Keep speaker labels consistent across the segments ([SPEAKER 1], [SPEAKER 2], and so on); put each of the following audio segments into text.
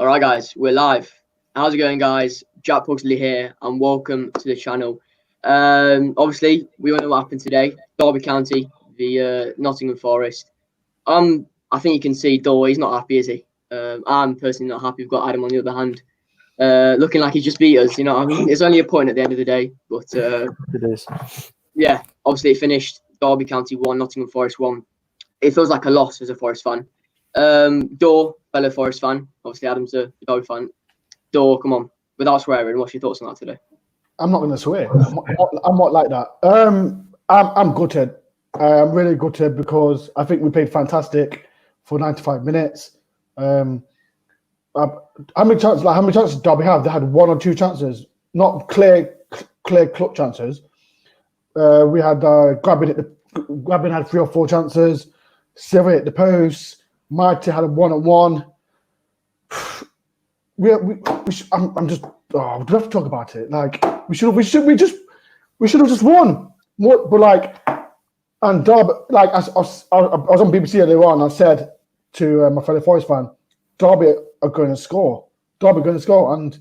[SPEAKER 1] All right, guys, we're live. How's it going, guys? Jack Pugsley here, and welcome to the channel. Obviously, we all know what happened today. Derby County, the Nottingham Forest. I think you can see Dore, he's not happy, is he? I'm personally not happy. We've got Adam on the other hand, looking like he just beat us. You know what I mean? It's only a point at the end of the day, but
[SPEAKER 2] It is.
[SPEAKER 1] yeah, obviously it finished Derby County 1, Nottingham Forest 1. It feels like a loss as a Forest fan. Dore, fellow Forest fan. Obviously, Adam's a Derby fan. Dore, come on. Without swearing, what's your thoughts on that today?
[SPEAKER 3] I'm not going to swear. I'm not like that. I'm gutted. I'm really gutted because I think we played fantastic for 95 minutes. How many chances did Derby have? They had one or two chances, not clear clutch chances. We had Grabbing had 3 or 4 chances. Silva hit the post. Mighty had a 1-on-1. I'm just. Oh, we do have to talk about it. Like we should have just won. But like, and Derby, like I was on BBC earlier on. I said to my fellow Forest fan, Derby are going to score. And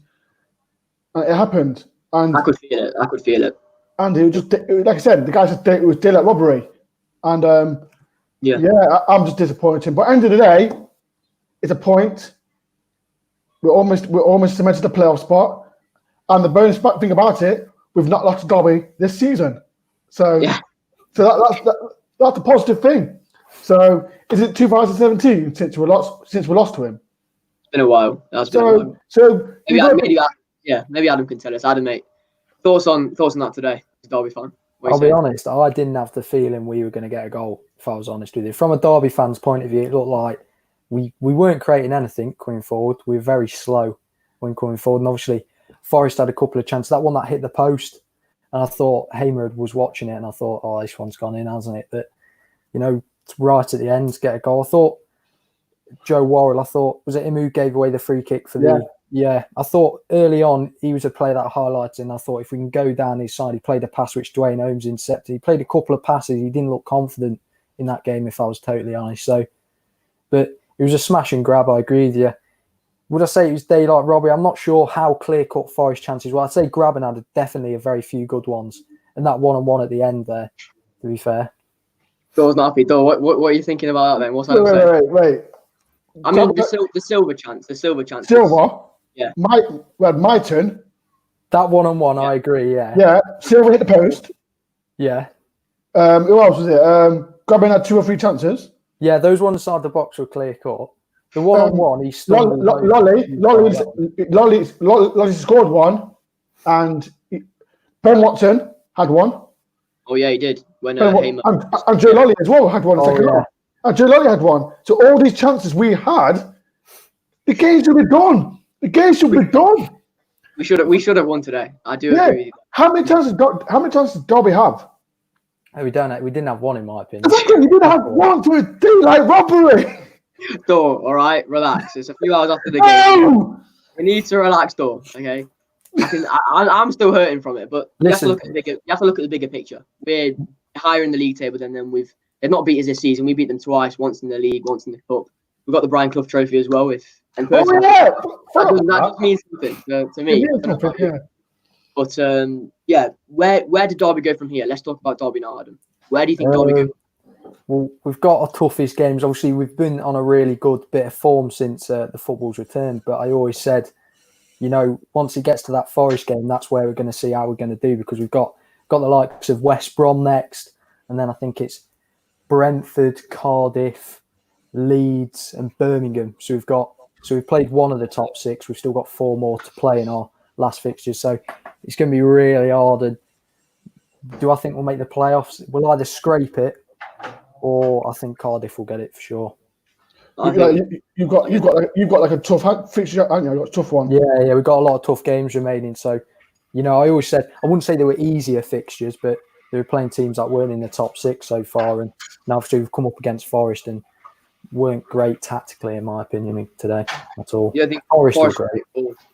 [SPEAKER 3] it happened. And
[SPEAKER 1] I could feel it.
[SPEAKER 3] And it was just like I said, the guy said it was daylight robbery. And yeah, I'm just disappointed. But at the end of the day, it's a point. We're almost cemented the playoff spot. And the bonus thing about it, we've not lost to Derby this season. So
[SPEAKER 1] yeah.
[SPEAKER 3] That's a positive thing. So is it 2017 since we lost to him?
[SPEAKER 1] It's been a while.
[SPEAKER 3] So
[SPEAKER 1] maybe Adam can tell us. Adam, mate, thoughts on that today as a Derby fan?
[SPEAKER 2] I'll be honest, I didn't have the feeling we were going to get a goal, if I was honest with you. From a Derby fan's point of view, it looked like we weren't creating anything coming forward. We were very slow when coming forward. And obviously, Forest had a couple of chances. That one that hit the post, and I thought Hamer was watching it, and I thought, oh, this one's gone in, hasn't it? But, you know, right at the end, get a goal. I thought Joe Worrell, was it him who gave away the free kick for the... Yeah, I thought early on he was a player that highlighted, and I thought if we can go down his side, he played a pass which Dwayne Holmes intercepted. He played a couple of passes. He didn't look confident in that game, if I was totally honest. So, but it was a smash and grab. I agree with you. Would I say it was daylight robbery? I'm not sure how clear-cut Forest chances were. I'd say Graben had definitely a very few good ones, and that 1-on-1 at the end there, to be fair.
[SPEAKER 1] Dore's not happy. Dore, what are you thinking about that then? What's that?
[SPEAKER 3] Wait.
[SPEAKER 1] I mean, the Silva chance.
[SPEAKER 3] Silva?
[SPEAKER 1] Yeah.
[SPEAKER 3] We had my turn.
[SPEAKER 2] That 1-on-1, I agree, yeah.
[SPEAKER 3] Yeah, Silva hit the post.
[SPEAKER 2] Yeah.
[SPEAKER 3] Who else was it? Graben had 2 or 3 chances.
[SPEAKER 2] Yeah, those ones inside the box were clear-cut. The 1-on-1, he stumbled.
[SPEAKER 3] Lolly scored one, and Ben Watson had one.
[SPEAKER 1] Oh, yeah, he did. When
[SPEAKER 3] and Joe Lolly as well had one second half. And Joe Lolly had one. So all these chances we had, the game should be done. The game should be done.
[SPEAKER 1] We should have won today. I do agree with you.
[SPEAKER 3] How many chances did Derby have?
[SPEAKER 2] We didn't have one, in my opinion.
[SPEAKER 3] Exactly, you didn't have one to a daylight robbery.
[SPEAKER 1] Dore, all right, relax. It's a few hours after the game. No! We need to relax, Dore. Okay, I'm still hurting from it, but you have to look at the bigger picture. We're higher in the league table than them. They've not beat us this season. We beat them twice, once in the league, once in the cup. We've got the Brian Clough Trophy as well. That just means something to me. But where did Derby go from here? Let's talk about Derby now, Adam. Where do you think Derby go?
[SPEAKER 2] Well, we've got our toughest games. Obviously, we've been on a really good bit of form since the football's returned. But I always said, you know, once it gets to that Forest game, that's where we're going to see how we're going to do, because we've got the likes of West Brom next, and then I think it's Brentford, Cardiff, Leeds, and Birmingham. So we've played one of the top 6. We've still got 4 more to play in our last fixtures. So it's going to be really hard. And do I think we'll make the playoffs? We'll either scrape it, or I think Cardiff will get it for sure.
[SPEAKER 3] You've got like a tough fixture, haven't you? You've got a tough one.
[SPEAKER 2] Yeah, we've got a lot of tough games remaining. So, you know, I always said I wouldn't say they were easier fixtures, but they were playing teams that weren't in the top 6 so far. And now obviously we've come up against Forest and weren't great tactically, in my opinion, today at all.
[SPEAKER 1] Yeah, I think
[SPEAKER 2] Forest were great.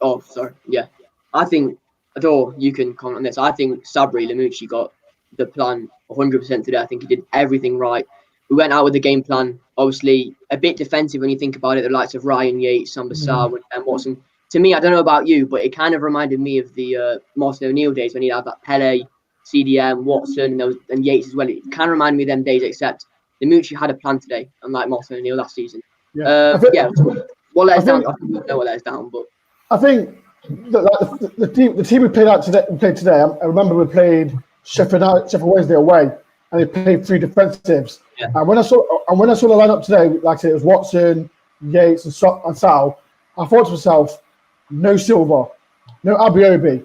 [SPEAKER 1] Oh, sorry. Yeah, I think Adore, you can comment on this. I think Sabri Lamucci got the plan 100% today. I think he did everything right. we went out with the game plan. Obviously, a bit defensive when you think about it. The likes of Ryan Yates, Samba and Watson. To me, I don't know about you, but it kind of reminded me of the Martin O'Neill days when he had that Pele, CDM, Watson, and Yates as well. It kind of reminded me of them days, except the Mucci had a plan today, unlike Martin O'Neill last season.
[SPEAKER 3] Yeah,
[SPEAKER 1] What let us down? I think we know what let us down, but
[SPEAKER 3] I think the team we played today. I remember we played Sheffield Wednesday away, and they played 3 defensives.
[SPEAKER 1] Yeah.
[SPEAKER 3] And when I saw the lineup today, like I said, it was Watson, Yates, and Sal. I thought to myself, no Silva, no Abiobi.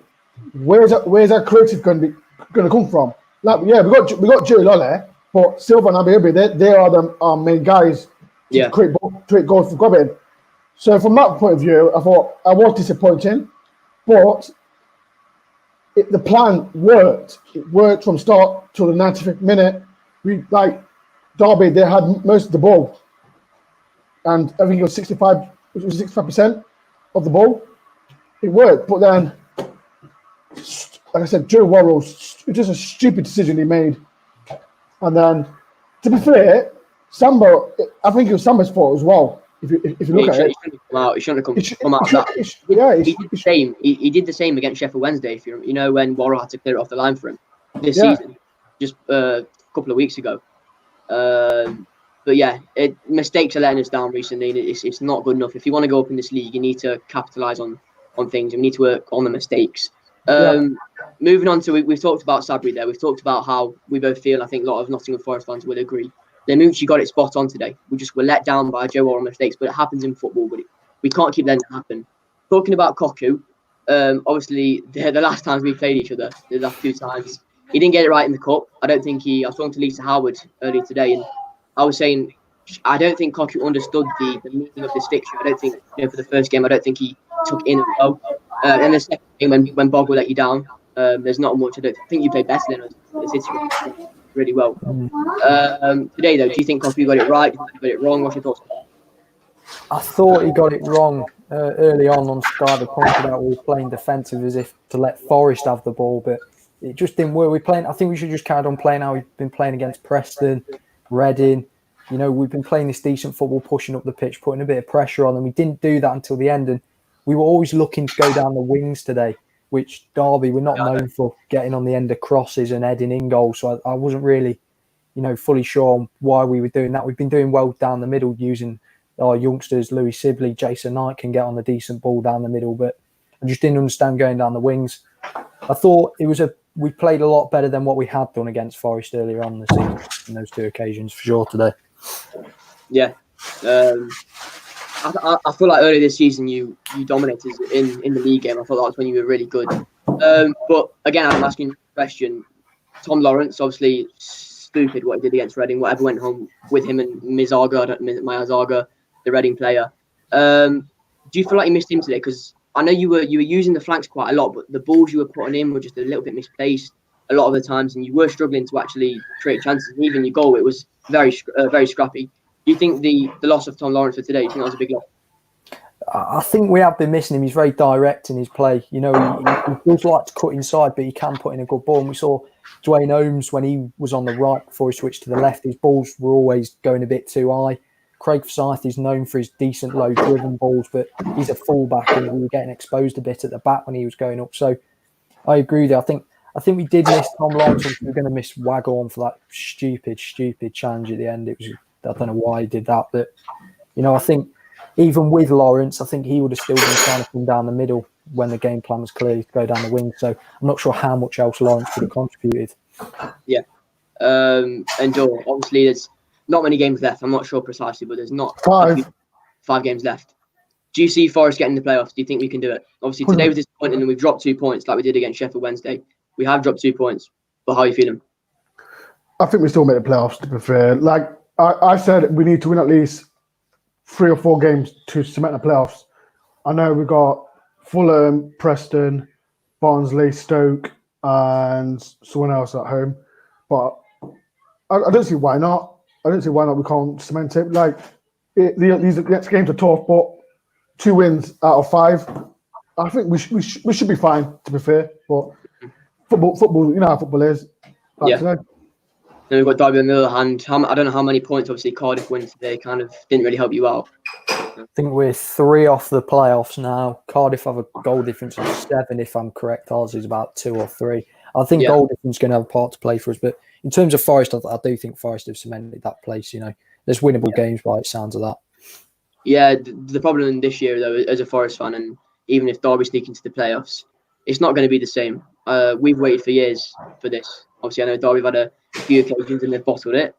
[SPEAKER 3] Where's that creative going to come from? Like, yeah, we got Joey Lole, but Silva and Abiobi, they are our main guys to create goals for Gobbin. So from that point of view, I thought I was disappointing, but the plan worked. It worked from start to the 95th minute. Derby, they had most of the ball, and I think it was 65% of the ball. It worked, but then, like I said, Joe Worrell, it was just a stupid decision he made. And then, to be fair, Samba, I think it was Samba's fault as well. If you look at it,
[SPEAKER 1] he shouldn't have come out of that. He did the same. He did the same against Sheffield Wednesday. If you know when Worrell had to clear it off the line for him this season, just a couple of weeks ago. But yeah, mistakes are letting us down recently. It's not good enough. If you want to go up in this league, you need to capitalise on things. You need to work on the mistakes. Moving on to, we've talked about Sabri there. We've talked about how we both feel. I think a lot of Nottingham Forest fans will agree. Lemucci got it spot on today. We're let down by Joe Worrell mistakes, but it happens in football. But we can't keep letting it happen. Talking about Koku, obviously the last times we played each other, the last 2 times, he didn't get it right in the cup. I don't think I was talking to Lisa Howard earlier today, and I was saying I don't think Koku understood the meaning of this fixture. I don't think for the first game, I don't think he took in as well. And the second game when Bog will let you down, there's not much. I think you played better than us. Really well. Today, though, do you think Koku got it right? Do you think he got it wrong? What's your thoughts?
[SPEAKER 2] I thought he got it wrong early on Sky. They pointed out we were playing defensive as if to let Forest have the ball, but it just didn't work. I think we should just carry on playing how we've been playing against Preston, Reading. We've been playing this decent football, pushing up the pitch, putting a bit of pressure on them. We didn't do that until the end, and we were always looking to go down the wings today, which Derby, we're not known for getting on the end of crosses and heading in goals. So I wasn't really, fully sure on why we were doing that. We've been doing well down the middle using our youngsters. Louis Sibley, Jason Knight can get on the decent ball down the middle, but I just didn't understand going down the wings. I thought we played a lot better than what we had done against Forest earlier on in the season in those 2 occasions for sure today.
[SPEAKER 1] Yeah. I feel like earlier this season you dominated in the league game. I thought that was when you were really good. But again, I'm asking you a question. Tom Lawrence, obviously stupid what he did against Reading. Whatever went home with him and Mayazaga, the Reading player. Do you feel like you missed him today? Because I know you were using the flanks quite a lot, but the balls you were putting in were just a little bit misplaced a lot of the times, and you were struggling to actually create chances. And even your goal, it was very scrappy. Do you think the loss of Tom Lawrence for today, do you think that was a big loss?
[SPEAKER 2] I think we have been missing him. He's very direct in his play. He does like to cut inside, but he can put in a good ball. And we saw Dwayne Holmes when he was on the right before he switched to the left. His balls were always going a bit too high. Craig Forsyth is known for his decent low-driven balls, but he's a fullback and we were getting exposed a bit at the back when he was going up. So I agree with you. I think we did miss Tom Lawrence. We were going to miss Waghorn for that stupid challenge at the end. I don't know why he did that, but I think even with Lawrence, I think he would have still been trying to come down the middle when the game plan was clear to go down the wing. So I'm not sure how much else Lawrence could have contributed.
[SPEAKER 1] Yeah. And Dore, obviously there's not many games left. I'm not sure precisely, but there's not 5 games left. Do you see Forest getting the playoffs? Do you think we can do it? Obviously today was disappointing and we've dropped 2 points like we did against Sheffield Wednesday. We have dropped 2 points, but how are you feeling?
[SPEAKER 3] I think we still make the playoffs, to be fair. Like I said, we need to win at least 3 or 4 games to cement the playoffs. I know we got Fulham, Preston, Barnsley, Stoke, and someone else at home. But I don't see why not. I don't see why not we can't cement it. Like, these next games are tough, but 2 wins out of 5, I think we should be fine, to be fair. But football, you know how football is.
[SPEAKER 1] Then we've got Derby on the other hand. I don't know how many points, obviously, Cardiff win today kind of didn't really help you out.
[SPEAKER 2] I think we're 3 off the playoffs now. Cardiff have a goal difference of 7, if I'm correct. Ours is about 2 or 3. I think goal difference is going to have a part to play for us. But in terms of Forest, I do think Forest have cemented that place. There's winnable games by the sounds of that.
[SPEAKER 1] Yeah, the problem this year, though, as a Forest fan, and even if Derby sneak into the playoffs, it's not going to be the same. We've waited for years for this. Obviously, I know Derby have had a few occasions and they've bottled it.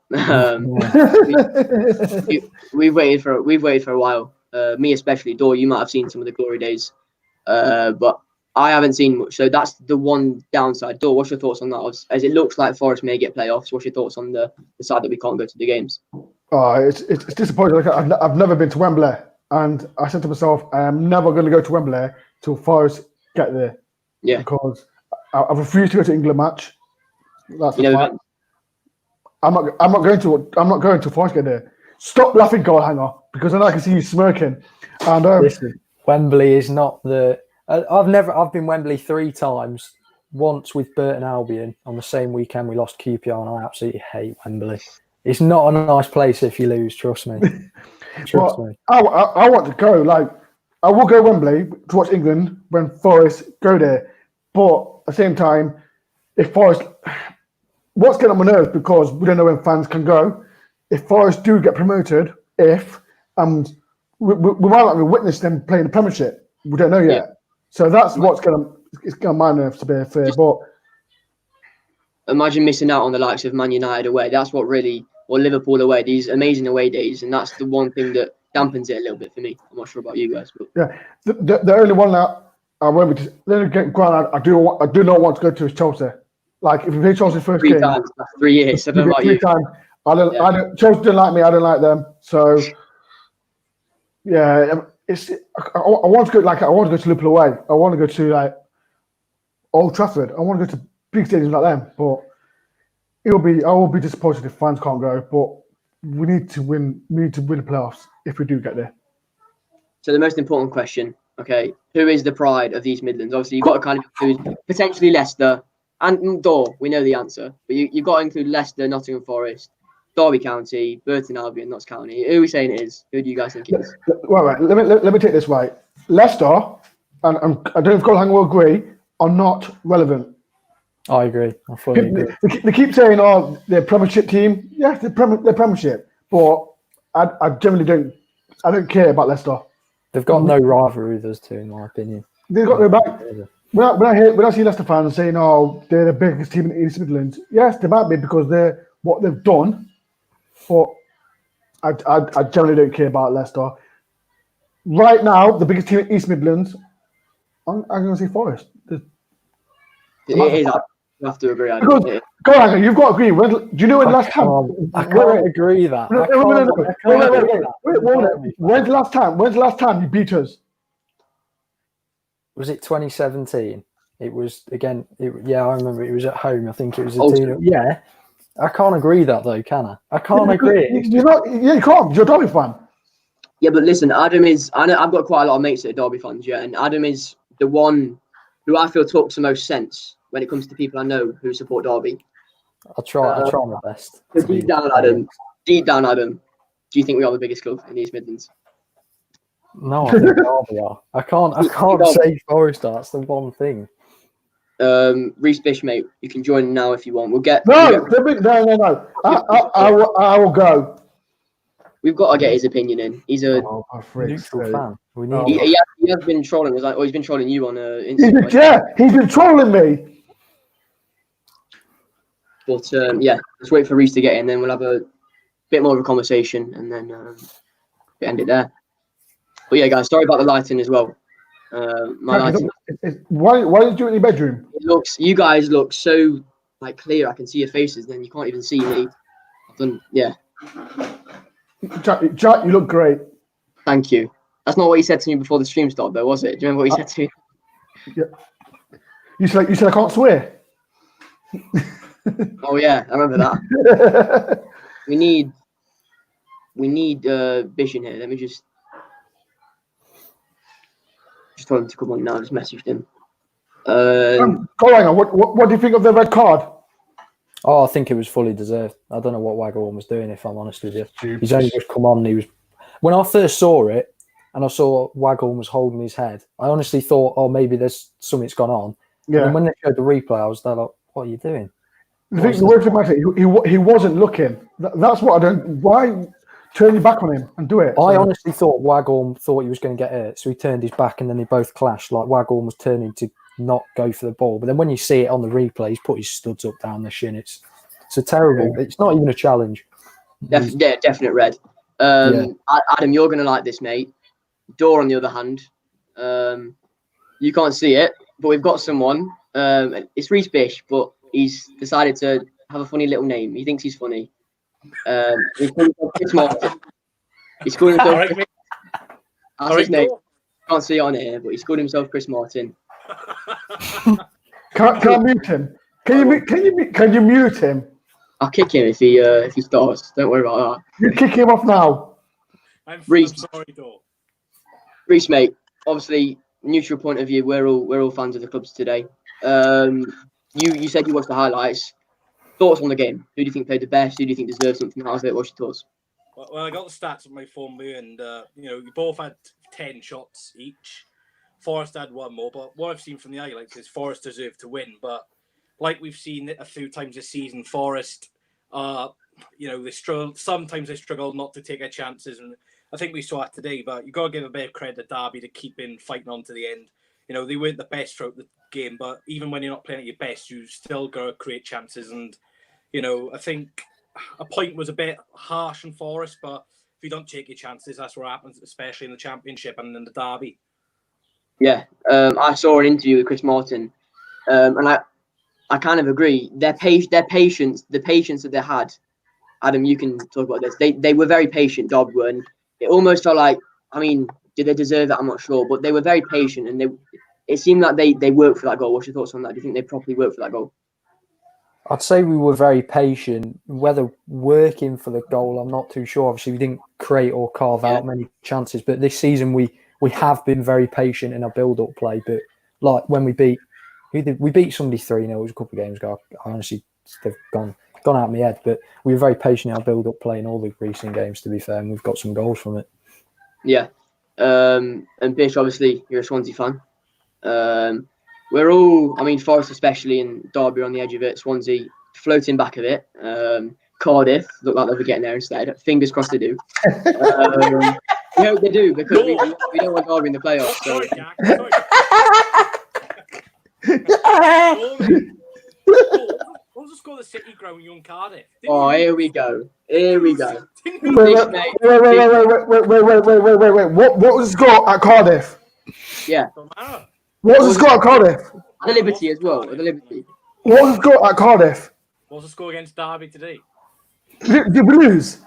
[SPEAKER 1] We've waited for a while. Me especially, Dore. You might have seen some of the glory days, but I haven't seen much. So that's the one downside. Dore, what's your thoughts on that? As it looks like Forest may get playoffs, what's your thoughts on the side that we can't go to the games?
[SPEAKER 3] Oh, it's disappointing. Like, I've never been to Wembley, and I said to myself, I am never going to go to Wembley till Forest get there.
[SPEAKER 1] Yeah,
[SPEAKER 3] because I refuse to go to England match. That's the fact. I'm not going to Forest get there. Stop laughing, goal hanger, because then I can see you smirking. And
[SPEAKER 2] listen, Wembley is not the. I've been Wembley 3 times. Once with Burton Albion on the same weekend we lost QPR, and I absolutely hate Wembley. It's not a nice place if you lose. Trust me. Trust me.
[SPEAKER 3] I want to go. Like, I will go Wembley to watch England when Forest go there. But at the same time, if Forest, what's getting on my nerves because we don't know when fans can go. If Forest do get promoted, we might not witness them playing the Premiership. We don't know yet. Yeah. So that's what's going to my nerves, to be fair. But
[SPEAKER 1] imagine missing out on the likes of Man United away. That's what really, or Liverpool away. These amazing away days, and that's the one thing that dampens it a little bit for me. I'm not sure about you guys, but
[SPEAKER 3] yeah, the only one that I won't be. Then again, I do not want to go to is Chelsea. Like if we play Chelsea first game,
[SPEAKER 1] times, 3 years. I don't know about you.
[SPEAKER 3] Times. I don't. Chelsea don't like me. I don't like them. So yeah, I want to go. Like I want to go to Liverpool away. I want to go to like Old Trafford. I want to go to big stadiums like them. But I will be disappointed if fans can't go. But we need to win. We need to win the playoffs if we do get there.
[SPEAKER 1] So the most important question. Okay, who is the pride of these Midlands? Obviously, you've got to kind of include potentially Leicester and Dore. We know the answer, but you've got to include Leicester, Nottingham Forest, Derby County, Burton Albion, Notts County. Who are we saying it is? Who do you guys think it is?
[SPEAKER 3] Well, right. Let me take this right. Leicester, and I don't know if Goalhanger will agree, are not relevant.
[SPEAKER 2] I agree. I fully agree.
[SPEAKER 3] They keep saying, "Oh, they're a Premiership team." Yes, they're Premiership, but I generally don't. I don't care about Leicester.
[SPEAKER 2] They've got no rivalry with us too, in my opinion.
[SPEAKER 3] They've got no back. When I see Leicester fans saying, "Oh, they're the biggest team in the East Midlands," yes, they might be because they're what they've done. But I generally don't care about Leicester. Right now, the biggest team in East Midlands, I'm going to say Forest.
[SPEAKER 1] It is. I have to agree.
[SPEAKER 3] Go on, you've got to agree. Do you know when the last time?
[SPEAKER 2] I can't agree that.
[SPEAKER 3] Wait. When's the last time you beat us?
[SPEAKER 2] Was it 2017? It was again. I remember. It was at home. I think it was a 2-0. Yeah, I can't agree that though, can I? I can't agree.
[SPEAKER 3] You're not. Yeah, you can't. You're a Derby fan.
[SPEAKER 1] Yeah, but listen, Adam is. I know I've got quite a lot of mates that are Derby fans. Yeah, and Adam is the one who I feel talks the most sense when it comes to people I know who support Derby.
[SPEAKER 2] I'll try my best.
[SPEAKER 1] Deep down, Adam, do you think we are the biggest club in the East Midlands?
[SPEAKER 2] No, I think Derby are. I can't say Forest. That's the one thing.
[SPEAKER 1] Reece Bish, mate, you can join now if you want.
[SPEAKER 3] No. I will go.
[SPEAKER 1] We've got to get his opinion in. He's a
[SPEAKER 2] neutral fan. We need.
[SPEAKER 1] He has been trolling us, he's been trolling you on Instagram.
[SPEAKER 3] He's been trolling me.
[SPEAKER 1] But let's wait for Reece to get in, then we'll have a bit more of a conversation, and then end it there. But yeah, guys, sorry about the lighting as well. My lighting.
[SPEAKER 3] Why did you do it in your bedroom?
[SPEAKER 1] You guys look so clear. I can see your faces, then you can't even see me.
[SPEAKER 3] Jack, you look great.
[SPEAKER 1] Thank you. That's not what he said to me before the stream started, though, was it? Do you remember what he said to me?
[SPEAKER 3] Yeah. You said I can't swear.
[SPEAKER 1] Oh yeah, I remember that. we need Bish in here. Let me just told him to come on now. Just messaged him.
[SPEAKER 3] Go on. What do you think of the red card?
[SPEAKER 2] Oh, I think it was fully deserved. I don't know what Waghorn was doing, if I'm honest with you. He's only just come on. When I first saw it, and I saw Waghorn was holding his head, I honestly thought, oh, maybe there's something's gone on.
[SPEAKER 3] Yeah.
[SPEAKER 2] And then when they showed the replay, I was there like, what are you doing?
[SPEAKER 3] The worst thing about it, he wasn't looking. That's what I don't. Why turn your back on him and do it?
[SPEAKER 2] I honestly thought Waghorn thought he was going to get hurt, so he turned his back, and then they both clashed. Like Waghorn was turning to not go for the ball, but then when you see it on the replay, he's put his studs up down the shin. It's a terrible. It's not even a challenge.
[SPEAKER 1] Definite red. Adam, you're going to like this, mate. Dore, on the other hand, you can't see it, but we've got someone. It's Reece Bish, but he's decided to have a funny little name. He thinks he's funny. He's called himself Chris Martin. He's called himself. That's his name. Can't see it on here, but he's called himself Chris Martin.
[SPEAKER 3] Can't mute him. Can you mute him?
[SPEAKER 1] I'll kick him if he starts. Don't worry about that.
[SPEAKER 3] You kick him off now.
[SPEAKER 1] Reece, mate. Obviously, neutral point of view. We're all fans of the clubs today. You said you watched the highlights. Thoughts on the game? Who do you think played the best? Who do you think deserved something out of it? What's your thoughts?
[SPEAKER 4] Well, I got the stats on my phone, and you both had 10 shots each. Forest had one more, but what I've seen from the highlights is Forest deserved to win. But like we've seen a few times this season, Forest, they struggle. Sometimes they struggle not to take their chances, and I think we saw it today. But you got to give a bit of credit to Derby to keep fighting on to the end. They weren't the best throughout the game, but even when you're not playing at your best, you still got to create chances. And I think a point was a bit harsh in Forest, but if you don't take your chances, that's what happens, especially in the Championship and in the Derby.
[SPEAKER 1] Yeah, I saw an interview with Chris Martin, and I kind of agree. Their patience, the patience that they had. Adam, you can talk about this. They were very patient, Derby were, and it almost felt like, did they deserve that? I'm not sure, but they were very patient, and it seemed like they worked for that goal. What's your thoughts on that? Do you think they properly worked for that goal?
[SPEAKER 2] I'd say we were very patient. Whether working for the goal, I'm not too sure. Obviously, we didn't create or carve out many chances, but this season we have been very patient in our build-up play. But like when we beat somebody 3-0, it was a couple of games ago. I honestly, they've gone out of my head. But we were very patient in our build-up play in all the recent games, to be fair, and we've got some goals from it.
[SPEAKER 1] Yeah. And Bish, obviously, you're a Swansea fan. We're all, Forest especially, and Derby on the edge of it. Swansea floating back of it. Cardiff look like they'll be getting there instead. Fingers crossed they do. We hope they do, because we don't want Derby in the playoffs. So.
[SPEAKER 4] Sorry, Jack. What was the score of the City growing young Cardiff?
[SPEAKER 1] Here we go.
[SPEAKER 3] Wait. What was the score at Cardiff?
[SPEAKER 1] Yeah.
[SPEAKER 3] What was the score at Cardiff?
[SPEAKER 1] At the Liberty as well. At the Liberty.
[SPEAKER 3] What was the score at Cardiff?
[SPEAKER 4] What was the score against Derby today?
[SPEAKER 3] Did we lose?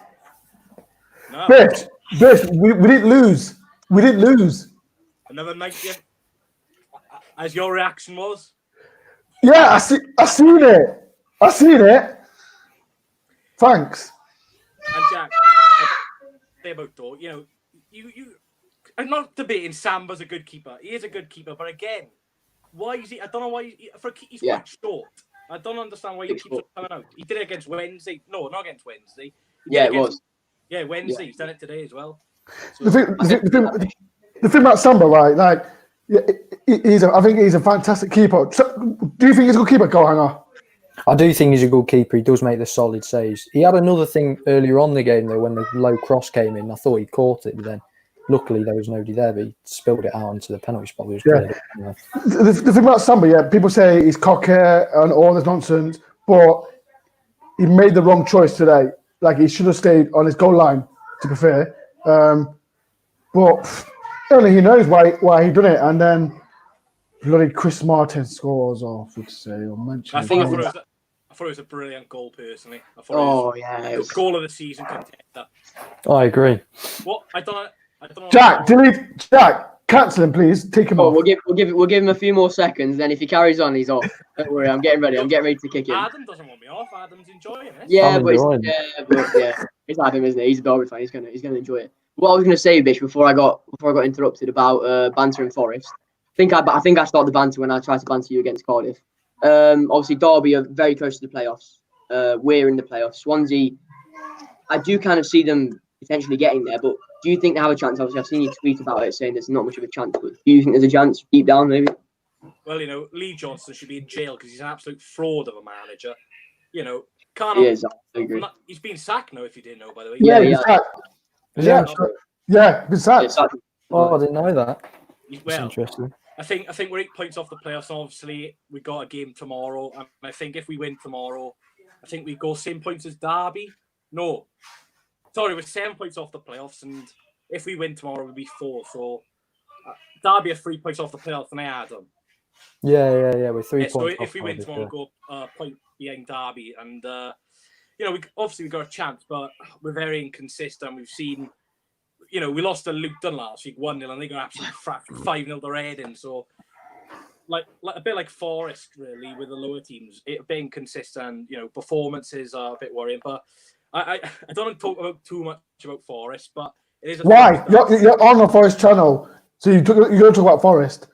[SPEAKER 4] No.
[SPEAKER 3] Bish, we didn't lose. We didn't lose.
[SPEAKER 4] Another night, as your reaction was?
[SPEAKER 3] Yeah, I seen it. Thanks.
[SPEAKER 4] And Jack, say about Dore, you I'm not debating Samba's a good keeper. He is a good keeper, but again, why is he? I don't know why he's quite short. I don't understand why he keeps coming out. He did it against Wednesday. No, not against Wednesday.
[SPEAKER 1] It was.
[SPEAKER 4] Yeah, Wednesday. Yeah. He's done it today as well. So,
[SPEAKER 3] the thing about Samba, right? Like, I think he's a fantastic keeper. So, do you think he's a good keeper, Goalhanger?
[SPEAKER 2] I do think he's a good keeper. He does make the solid saves. He had another thing earlier on in the game, though, when the low cross came in. I thought he caught it, but then luckily there was nobody there, but he spilled it out into the penalty spot.
[SPEAKER 3] The thing about Samba, people say he's cocky and all this nonsense, but he made the wrong choice today. Like, he should have stayed on his goal line, to be fair. But only he knows why he done it. And then bloody Chris Martin scores off, would say, or mention.
[SPEAKER 4] I thought it was a brilliant goal, personally. It was goal of the season contender.
[SPEAKER 2] I agree.
[SPEAKER 4] What? I don't know.
[SPEAKER 3] Jack, cancel him, please. Take him off.
[SPEAKER 1] We'll give him a few more seconds. Then if he carries on, he's off. Don't worry, I'm getting ready. I'm getting ready to kick him.
[SPEAKER 4] Adam doesn't want me off. Adam's enjoying it.
[SPEAKER 1] It's Adam, isn't it? He's a Derby fan. He's gonna enjoy it. What I was gonna say, Bish, before I got interrupted about banter in Forest. I think I started the banter when I tried to banter you against Cardiff. Obviously, Derby are very close to the playoffs. we're in the playoffs. Swansea, I do kind of see them potentially getting there, but do you think they have a chance? Obviously, I've seen you tweet about it saying there's not much of a chance, but do you think there's a chance deep down, maybe?
[SPEAKER 4] Well, Lee Johnson should be in jail because he's an absolute fraud of a manager. Can't.
[SPEAKER 1] He is, I agree.
[SPEAKER 4] He's been sacked now, if you didn't know, by the way.
[SPEAKER 3] Yeah,
[SPEAKER 2] Yeah.
[SPEAKER 3] been sacked.
[SPEAKER 2] Oh, I didn't know that.
[SPEAKER 4] Well,
[SPEAKER 2] That's interesting.
[SPEAKER 4] I think we're 8 points off the playoffs. Obviously, we got a game tomorrow, and I think if we win tomorrow, I think we go same points as Derby. No, sorry, we're 7 points off the playoffs, and if we win tomorrow, we'll be 4. So Derby are 3 points off the playoffs, and I add them.
[SPEAKER 2] Yeah. We're 3 points.
[SPEAKER 4] So
[SPEAKER 2] off
[SPEAKER 4] if we win tomorrow,
[SPEAKER 2] Cardiff,
[SPEAKER 4] we'll go point behind Derby, and we got a chance, but we're very inconsistent. We've seen. We lost to Luton last week 1-0, and they got absolutely 5-0 to Reading. So, like a bit like Forest, really, with the lower teams, a bit inconsistent. Performances are a bit worrying. But I don't want to talk about too much about Forest, but it is.
[SPEAKER 3] Why? You're on the Forest channel, so you're going to talk about Forest.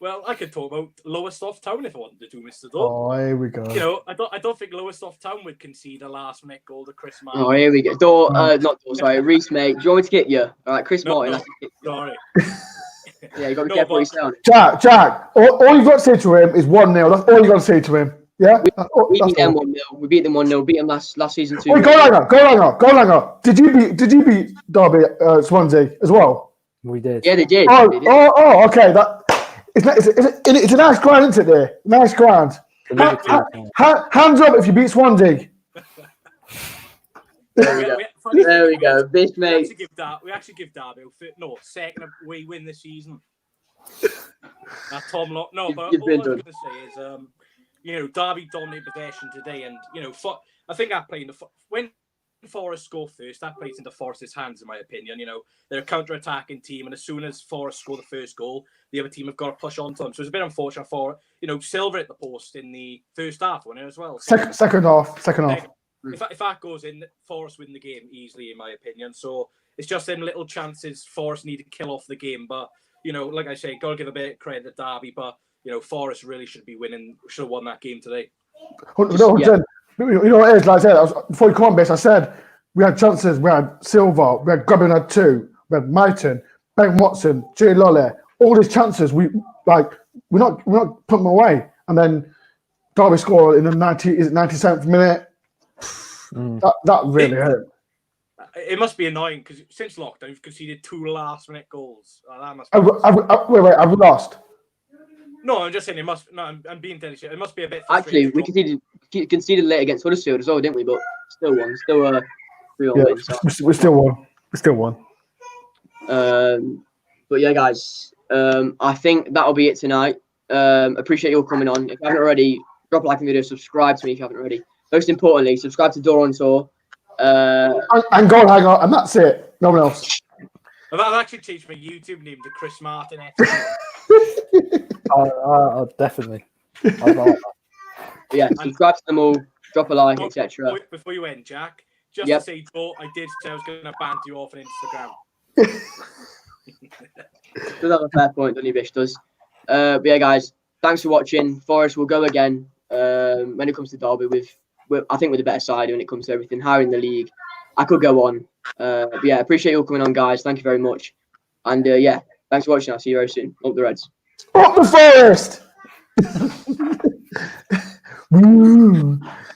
[SPEAKER 4] Well, I could talk about Lowestoft Town if I wanted to do, Mr. Dore.
[SPEAKER 3] Oh, here we go.
[SPEAKER 4] I don't think Lowestoft Town would concede a last-minute goal to Chris Martin.
[SPEAKER 1] Oh, here we go. Not Dore, sorry. Reece, mate. Do you want me to get you? All right, Chris Martin.
[SPEAKER 4] Sorry.
[SPEAKER 1] Yeah, you got to be careful what you say on it.
[SPEAKER 3] Jack, all you've got to say to him is 1-0. That's all you got to say to him. Yeah?
[SPEAKER 1] We beat them 1-0. We beat them 1-0. Beat them last season 2.
[SPEAKER 3] Wait, go Langer. Did you beat Derby Swansea as well?
[SPEAKER 2] We did.
[SPEAKER 1] Yeah, they did.
[SPEAKER 3] Oh, okay. It's a nice ground, isn't it? There, nice ground. Hands up if you beat Swansea.
[SPEAKER 1] There we go. Bitch, mate.
[SPEAKER 4] We actually give Derby second we win this season. Tom Lock. No, but all I was going to say is, Derby dominated possession today, and I think that played when Forest score first, that plays into Forest's hands, in my opinion. They're a counter-attacking team, and as soon as Forest score the first goal, the other team have got to push on to them. So it's a bit unfortunate for Silver at the post in the first half, wasn't it, as well? So,
[SPEAKER 3] second half.
[SPEAKER 4] If that goes in, Forest win the game easily, in my opinion. So it's just them little chances Forest need to kill off the game. But like I say, got to give a bit of credit to Derby, but Forest really should have won that game today.
[SPEAKER 3] You know what it is? Like I said, before you come on, Bess, I said we had chances. We had Silva, we had Grubbin had 2, we had Mighton, Ben Watson, Jay Lolle. All these chances, we're not putting them away. And then Derby score in the 97th minute. That really hurt.
[SPEAKER 4] It must be annoying because since lockdown, you've conceded 2 last-minute goals. That must.
[SPEAKER 3] Wait, have we lost?
[SPEAKER 4] No, I'm just saying it must. No, I'm being dead. It must be a bit.
[SPEAKER 1] Actually, we conceded late against Huddersfield as well, didn't we? But still won. Still 3-1 win. So.
[SPEAKER 3] We still won.
[SPEAKER 1] But yeah, guys. I think that'll be it tonight. Appreciate you all coming on. If you haven't already, drop a like on the video. Subscribe to me if you haven't already. Most importantly, subscribe to Dore on Tour.
[SPEAKER 3] And go hang on, and that's it. No one else.
[SPEAKER 4] I've actually changed my YouTube name to Chris Martin.
[SPEAKER 2] Definitely.
[SPEAKER 1] Yeah, subscribe to them all, drop a like, etc.
[SPEAKER 4] Before you end, Jack, to say, Joe, I did say I was going to ban you off on Instagram.
[SPEAKER 1] Does have a fair point, don't you, Bish? Does. But yeah, guys, thanks for watching. Forest will go again when it comes to Derby. I think we're the better side when it comes to everything. Higher in the league. I could go on. But yeah, appreciate you all coming on, guys. Thank you very much. And yeah, thanks for watching. I'll see you very soon. Up the Reds.
[SPEAKER 3] Up the Forest! Woo!